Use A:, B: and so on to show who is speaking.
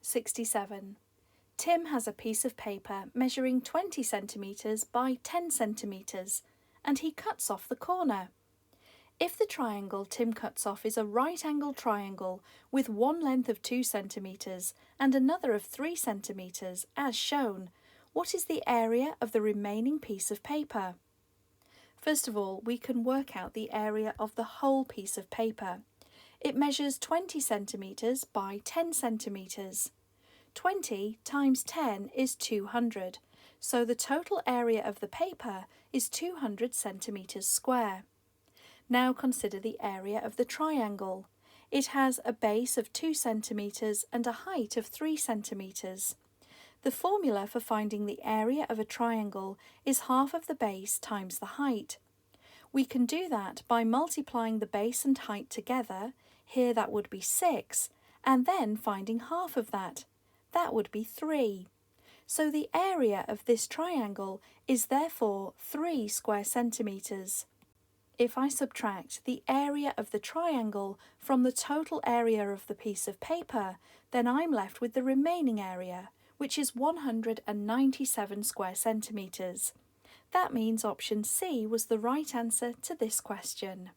A: 67. Tim has a piece of paper measuring 20 centimetres by 10 centimetres, and he cuts off the corner. If the triangle Tim cuts off is a right-angled triangle with one length of 2 centimetres and another of 3 centimetres, as shown, what is the area of the remaining piece of paper? First of all, we can work out the area of the whole piece of paper. It measures 20 centimetres by 10 centimetres. 20 times 10 is 200, so the total area of the paper is 200 centimetres square. Now consider the area of the triangle. It has a base of 2 centimetres and a height of 3 centimetres. The formula for finding the area of a triangle is half of the base times the height. We can do that by multiplying the base and height together. Here that would be 6, and then finding half of that. That would be 3. So the area of this triangle is therefore 3 square centimetres. If I subtract the area of the triangle from the total area of the piece of paper, then I'm left with the remaining area, which is 197 square centimetres. That means option C was the right answer to this question.